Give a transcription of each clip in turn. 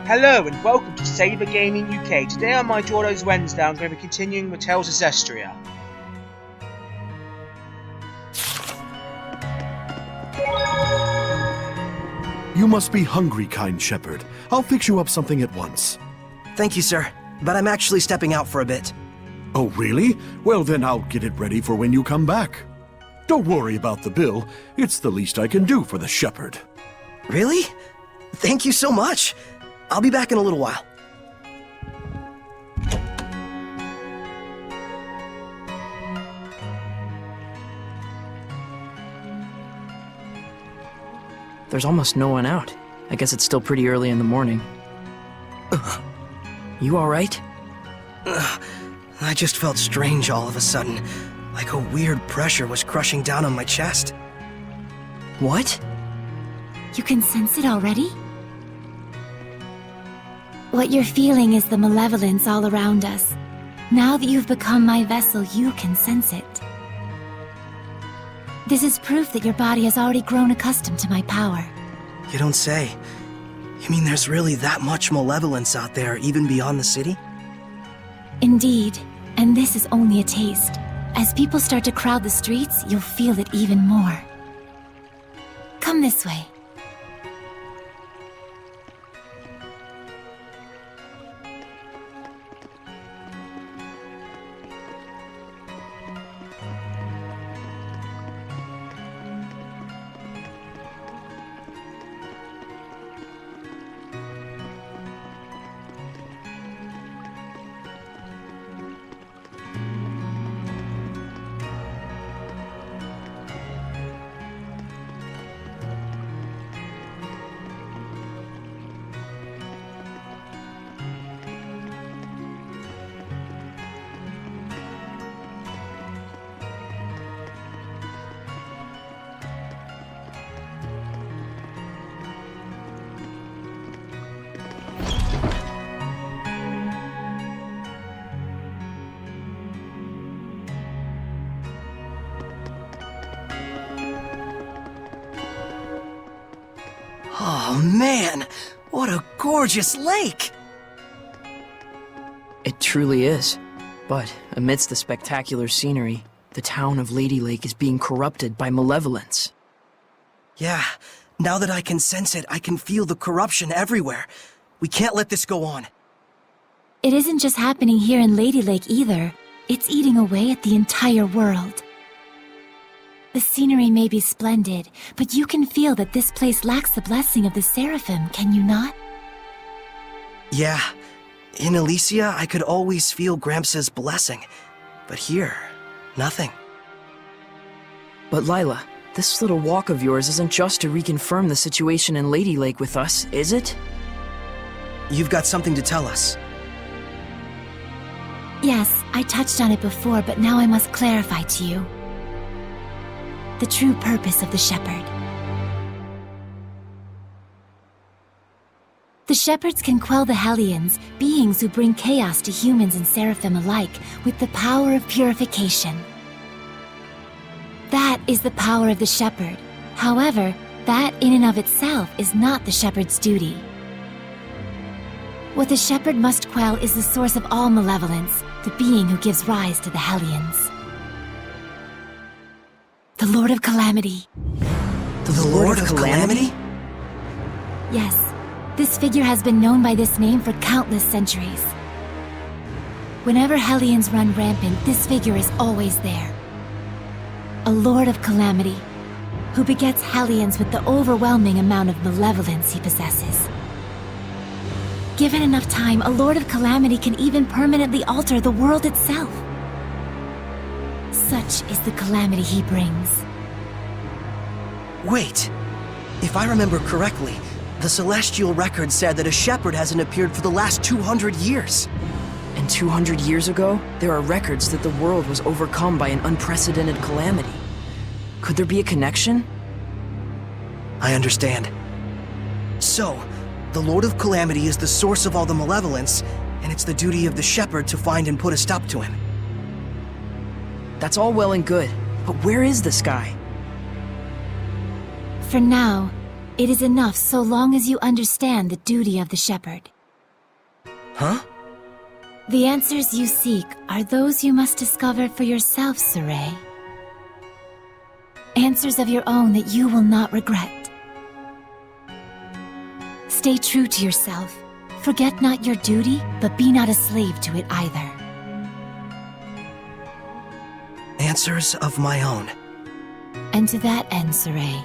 Hello and welcome to Saber Gaming UK. Today on my Jordos Wednesday I'm going to be continuing with Tales of Zestiria. You must be hungry, kind shepherd. I'll fix you up something at once. Thank you, sir. But I'm actually stepping out for a bit. Oh, really? Well, then I'll get it ready for when you come back. Don't worry about the bill. It's the least I can do for the shepherd. Really? Thank you so much. I'll be back in a little while. There's almost no one out. I guess it's still pretty early in the morning. You alright? I just felt strange all of a sudden, like a weird pressure was crushing down on my chest. What? You can sense it already? What you're feeling is the malevolence all around us. Now that you've become my vessel, you can sense it. This is proof that your body has already grown accustomed to my power. You don't say. You mean there's really that much malevolence out there, even beyond the city? Indeed, and this is only a taste. As people start to crowd the streets, you'll feel it even more. Come this way. Oh man, what a gorgeous lake! It truly is. But amidst the spectacular scenery, the town of Lady Lake is being corrupted by malevolence. Yeah, now that I can sense it, I can feel the corruption everywhere. We can't let this go on. It isn't just happening here in Lady Lake either. It's eating away at the entire world. The scenery may be splendid, but you can feel that this place lacks the blessing of the Seraphim, can you not? Yeah, in Elysia, I could always feel Gramps' blessing. But here, nothing. But Lila, this little walk of yours isn't just to reconfirm the situation in Lady Lake with us, is it? You've got something to tell us. Yes, I touched on it before, but now I must clarify to you the true purpose of the Shepherd. The Shepherds can quell the Hellions, beings who bring chaos to humans and Seraphim alike, with the power of purification. That is the power of the Shepherd. However, that in and of itself is not the Shepherd's duty. What the Shepherd must quell is the source of all malevolence, the being who gives rise to the Hellions. The Lord of Calamity. The Lord of Calamity? Yes, this figure has been known by this name for countless centuries. Whenever Hellions run rampant, this figure is always there. A Lord of Calamity, who begets Hellions with the overwhelming amount of malevolence he possesses. Given enough time, a Lord of Calamity can even permanently alter the world itself. Such is the calamity he brings. Wait, if I remember correctly, the Celestial Record said that a shepherd hasn't appeared for the last 200 years. And 200 years ago, there are records that the world was overcome by an unprecedented calamity. Could there be a connection? I understand. So, the Lord of Calamity is the source of all the malevolence, and it's the duty of the shepherd to find and put a stop to him. That's all well and good, but where is this guy? For now, it is enough so long as you understand the duty of the Shepherd. Huh? The answers you seek are those you must discover for yourself, Saray. Answers of your own that you will not regret. Stay true to yourself. Forget not your duty, but be not a slave to it either. Answers of my own. And to that end, Saray,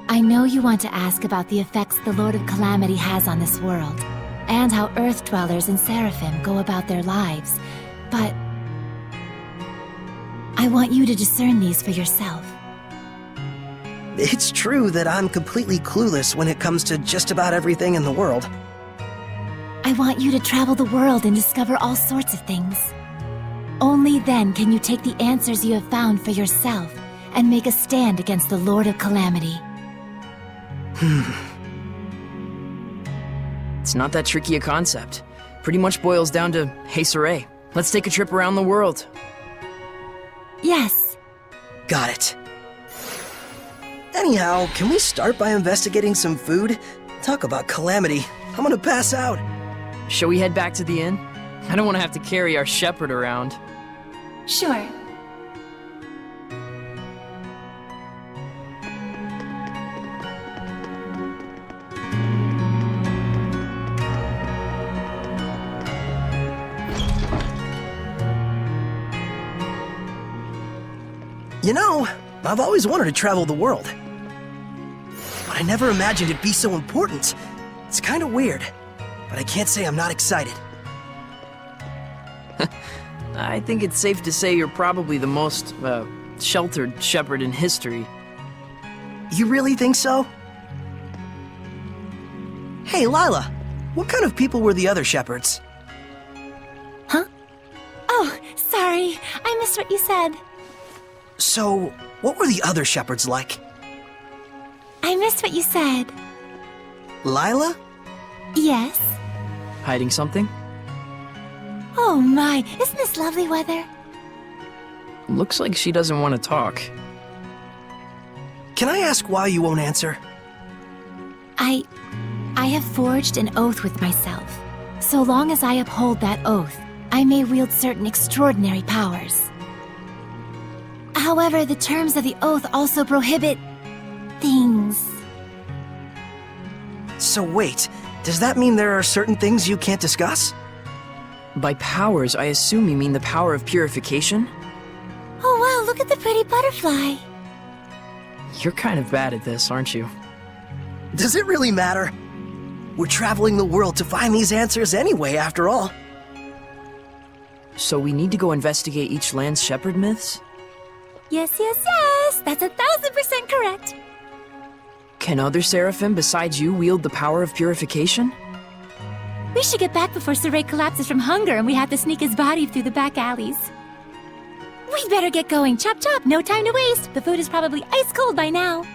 I know you want to ask about the effects the Lord of Calamity has on this world, and how Earth Dwellers and Seraphim go about their lives, but I want you to discern these for yourself. It's true that I'm completely clueless when it comes to just about everything in the world. I want you to travel the world and discover all sorts of things. Only then can you take the answers you have found for yourself and make a stand against the Lord of Calamity. It's not that tricky a concept. Pretty much boils down to, hey Saray, let's take a trip around the world. Yes. Got it. Anyhow, can we start by investigating some food? Talk about calamity. I'm gonna pass out. Shall we head back to the inn? I don't want to have to carry our shepherd around. Sure. You know, I've always wanted to travel the world. But I never imagined it'd be so important. It's kind of weird, but I can't say I'm not excited. I think it's safe to say you're probably the most, sheltered shepherd in history. You really think so? Hey, Lila, what kind of people were the other shepherds? Huh? Oh, sorry. I missed what you said. So, what were the other shepherds like? I missed what you said. Lila? Yes? Hiding something? Oh my, isn't this lovely weather? Looks like she doesn't want to talk. Can I ask why you won't answer? I have forged an oath with myself. So long as I uphold that oath, I may wield certain extraordinary powers. However, the terms of the oath also prohibit things. So wait, does that mean there are certain things you can't discuss? By powers, I assume you mean the power of purification? Oh wow, look at the pretty butterfly. You're kind of bad at this, aren't you? Does it really matter? We're traveling the world to find these answers anyway, after all. So we need to go investigate each land's shepherd myths? Yes, that's 1000% correct. Can other seraphim besides you wield the power of purification? We should get back before Saray collapses from hunger and we have to sneak his body through the back alleys. We'd better get going. Chop chop, no time to waste. The food is probably ice cold by now.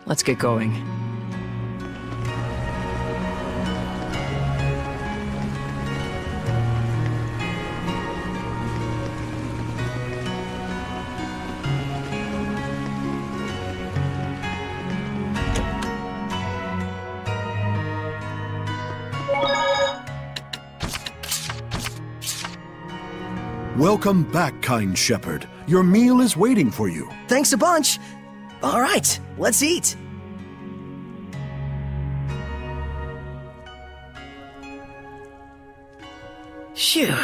Let's get going. Welcome back, kind shepherd. Your meal is waiting for you. Thanks a bunch. All right, let's eat. Phew,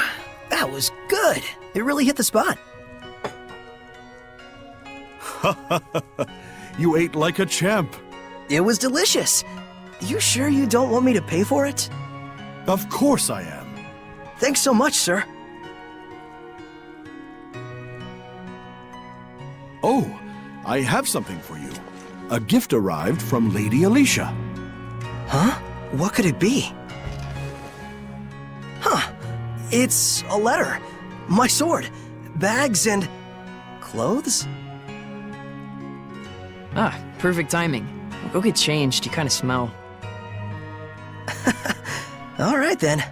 that was good. It really hit the spot. You ate like a champ. It was delicious. You sure you don't want me to pay for it? Of course I am. Thanks so much, sir. Oh, I have something for you. A gift arrived from Lady Alicia. Huh? What could it be? Huh. It's a letter. My sword. Bags and... clothes? Ah, perfect timing. Go get changed, you kind of smell. All right, then.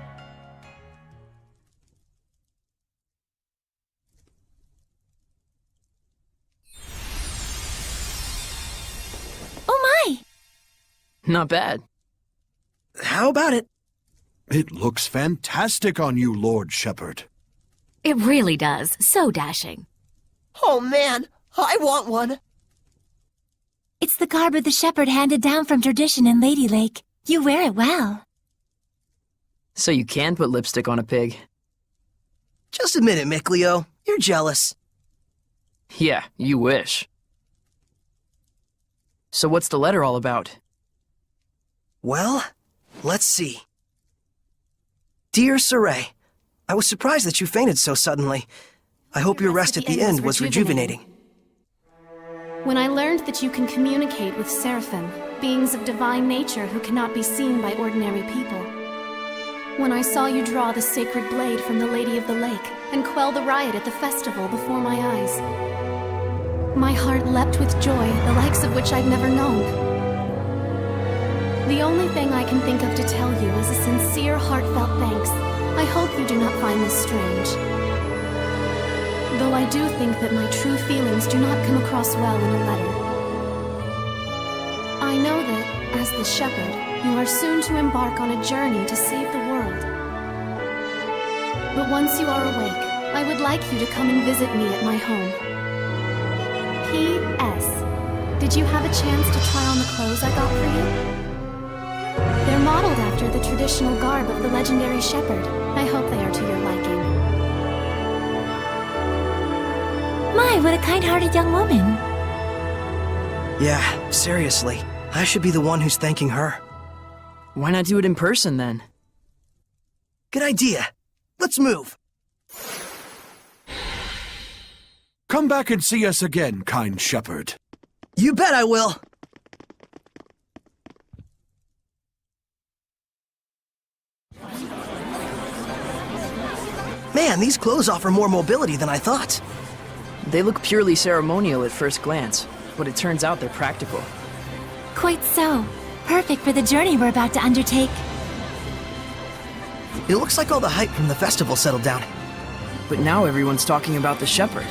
Oh my! Not bad. How about it? It looks fantastic on you, Lord Shepherd. It really does. So dashing. Oh man, I want one. It's the garb of the shepherd handed down from tradition in Lady Lake. You wear it well. So you can put lipstick on a pig. Just admit it, Mikleo. You're jealous. Yeah, you wish. So what's the letter all about? Well, let's see. Dear Saray, I was surprised that you fainted so suddenly. I hope your rest at the end was rejuvenating. When I learned that you can communicate with seraphim, beings of divine nature who cannot be seen by ordinary people. When I saw you draw the sacred blade from the Lady of the Lake and quell the riot at the festival before my eyes. My heart leapt with joy, the likes of which I'd never known. The only thing I can think of to tell you is a sincere, heartfelt thanks. I hope you do not find this strange. Though I do think that my true feelings do not come across well in a letter. I know that, as the shepherd, you are soon to embark on a journey to save the world. But once you are awake, I would like you to come and visit me at my home. P.S. Did you have a chance to try on the clothes I got for you? They're modeled after the traditional garb of the legendary shepherd. I hope they are to your liking. My, what a kind-hearted young woman. Yeah, seriously. I should be the one who's thanking her. Why not do it in person then? Good idea. Let's move. Come back and see us again, kind shepherd. You bet I will. Man, these clothes offer more mobility than I thought. They look purely ceremonial at first glance, but it turns out they're practical. Quite so. Perfect for the journey we're about to undertake. It looks like all the hype from the festival settled down. But now everyone's talking about the shepherd.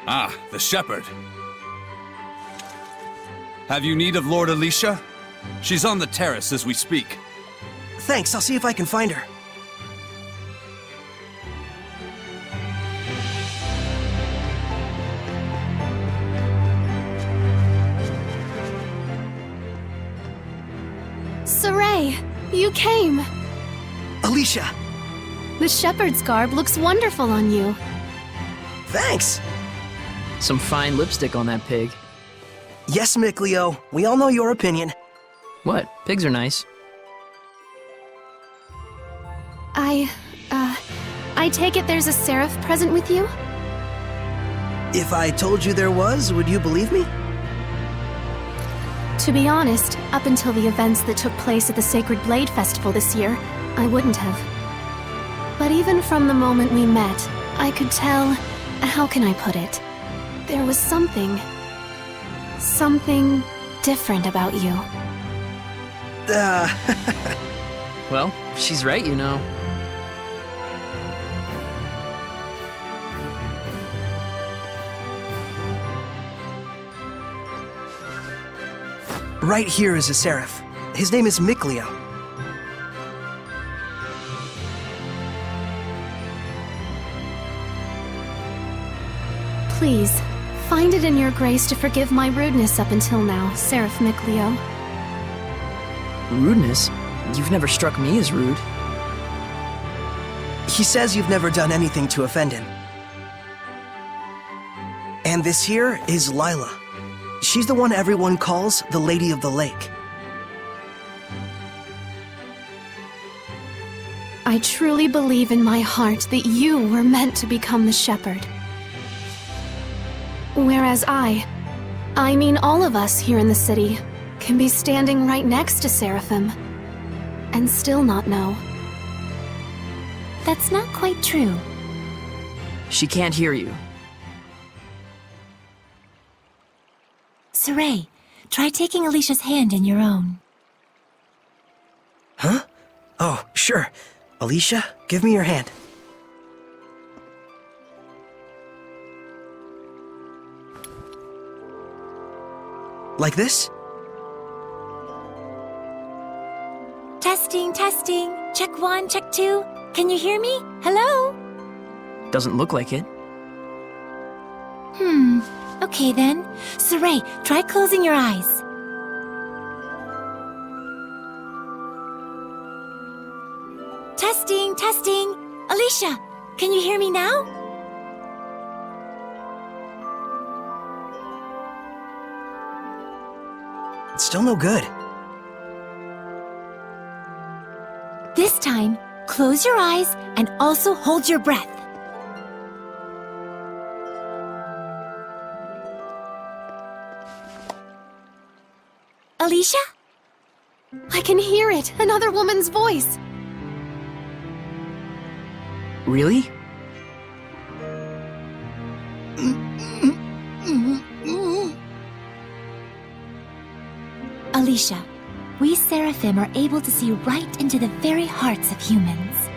Ah, the shepherd. Have you need of Lord Alicia? She's on the terrace as we speak. Thanks, I'll see if I can find her. Saray, you came! Alicia! The shepherd's garb looks wonderful on you. Thanks! Some fine lipstick on that pig. Yes, Mikleo, we all know your opinion. What? Pigs are nice. I take it there's a seraph present with you? If I told you there was, would you believe me? To be honest, up until the events that took place at the Sacred Blade Festival this year, I wouldn't have. But even from the moment we met, I could tell... how can I put it? There was something different about you. Well, she's right, you know. Right here is a seraph. His name is Mikleo. Please, find it in your grace to forgive my rudeness up until now, Seraph Mikleo. Rudeness? You've never struck me as rude. He says you've never done anything to offend him. And this here is Lila. She's the one everyone calls the Lady of the Lake. I truly believe in my heart that you were meant to become the shepherd. Whereas I mean all of us here in the city, can be standing right next to Seraphim and still not know. That's not quite true. She can't hear you. Saray, try taking Alicia's hand in your own. Huh? Oh, sure. Alicia, give me your hand. Like this? Testing, testing. Check 1, check 2. Can you hear me? Hello? Doesn't look like it. Okay then. Saray, try closing your eyes. Testing, testing. Alicia, can you hear me now? It's still no good. This time, close your eyes and also hold your breath. Alicia? I can hear it, another woman's voice. Really? Alicia, we Seraphim are able to see right into the very hearts of humans.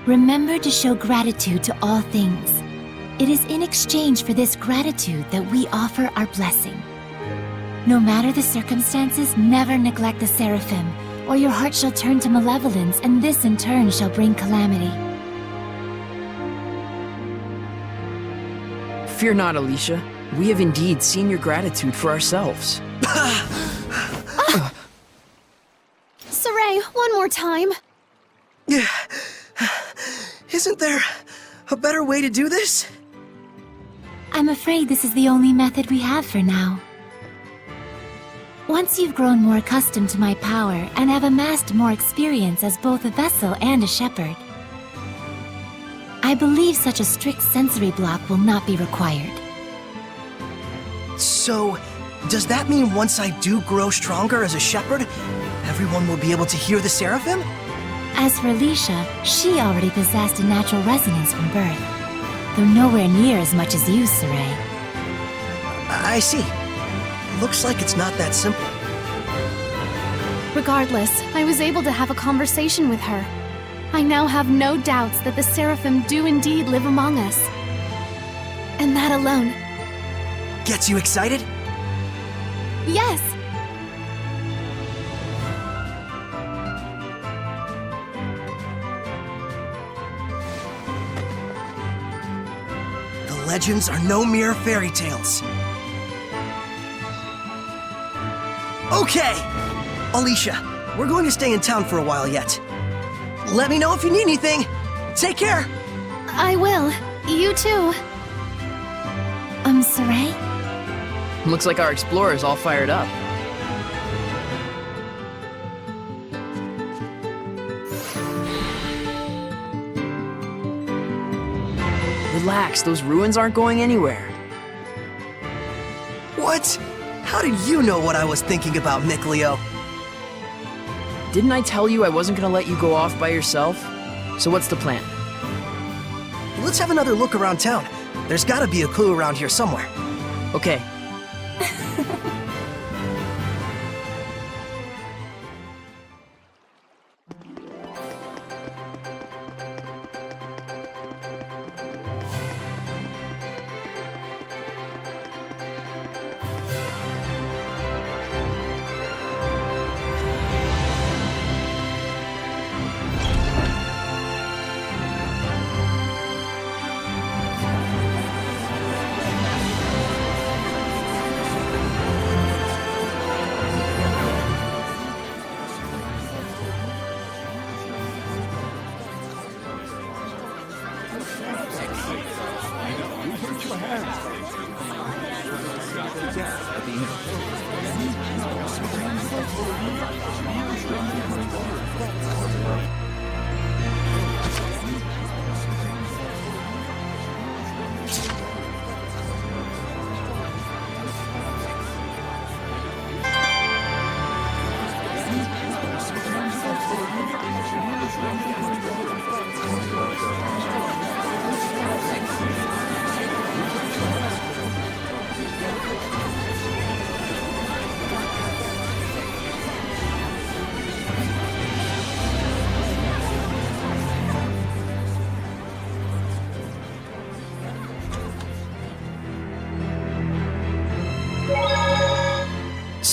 Remember to show gratitude to all things. It is in exchange for this gratitude that we offer our blessing. No matter the circumstances, never neglect the Seraphim, or your heart shall turn to malevolence, and this in turn shall bring calamity. Fear not, Alicia. We have indeed seen your gratitude for ourselves. Saray, one more time. Isn't there a better way to do this? I'm afraid this is the only method we have for now. Once you've grown more accustomed to my power and have amassed more experience as both a vessel and a shepherd, I believe such a strict sensory block will not be required. So, does that mean once I do grow stronger as a shepherd, everyone will be able to hear the Seraphim? As for Alicia, she already possessed a natural resonance from birth, though nowhere near as much as you, Saray. I see. Looks like it's not that simple. Regardless, I was able to have a conversation with her. I now have no doubts that the Seraphim do indeed live among us. And that alone. Gets you excited? Yes! The legends are no mere fairy tales. Okay! Alicia, we're going to stay in town for a while yet. Let me know if you need anything. Take care! I will. You too. Saray? Looks like our explorer's all fired up. Relax, those ruins aren't going anywhere. What? How did you know what I was thinking about, Nickleo? Didn't I tell you I wasn't gonna let you go off by yourself? So what's the plan? Let's have another look around town. There's gotta be a clue around here somewhere. Okay.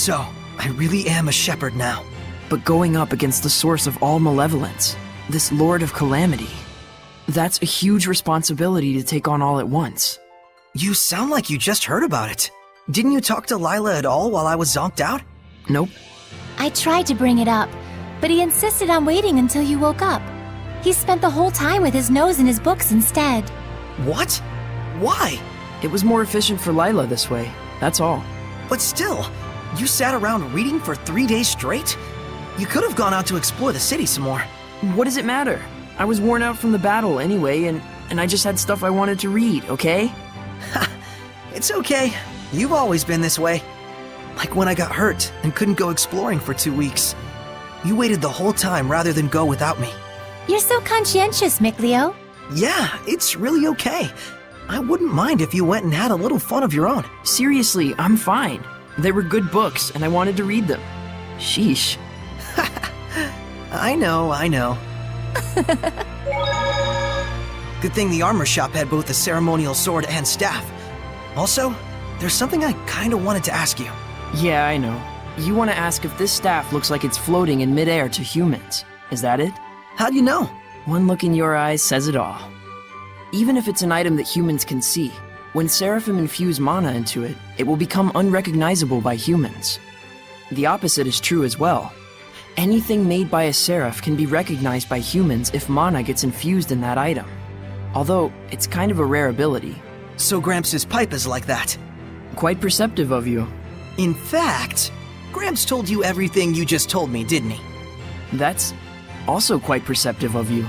So, I really am a shepherd now. But going up against the source of all malevolence, this Lord of Calamity, that's a huge responsibility to take on all at once. You sound like you just heard about it. Didn't you talk to Lila at all while I was zonked out? Nope. I tried to bring it up, but he insisted on waiting until you woke up. He spent the whole time with his nose in his books instead. What? Why? It was more efficient for Lila this way, that's all. But still, you sat around reading for 3 days straight? You could have gone out to explore the city some more. What does it matter? I was worn out from the battle anyway, and I just had stuff I wanted to read, okay? It's okay. You've always been this way. Like when I got hurt and couldn't go exploring for 2 weeks. You waited the whole time rather than go without me. You're so conscientious, Mikleo. Yeah, it's really okay. I wouldn't mind if you went and had a little fun of your own. Seriously, I'm fine. They were good books, and I wanted to read them. Sheesh. I know. Good thing the armor shop had both a ceremonial sword and staff. Also, there's something I kinda wanted to ask you. Yeah, I know. You want to ask if this staff looks like it's floating in midair to humans. Is that it? How do you know? One look in your eyes says it all. Even if it's an item that humans can see, when Seraphim infuse mana into it, it will become unrecognizable by humans. The opposite is true as well. Anything made by a Seraph can be recognized by humans if mana gets infused in that item. Although, it's kind of a rare ability. So Gramps' pipe is like that. Quite perceptive of you. In fact, Gramps told you everything you just told me, didn't he? That's also quite perceptive of you.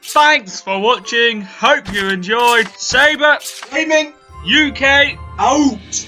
Thanks for watching. Hope you enjoyed. Saber Gaming UK out.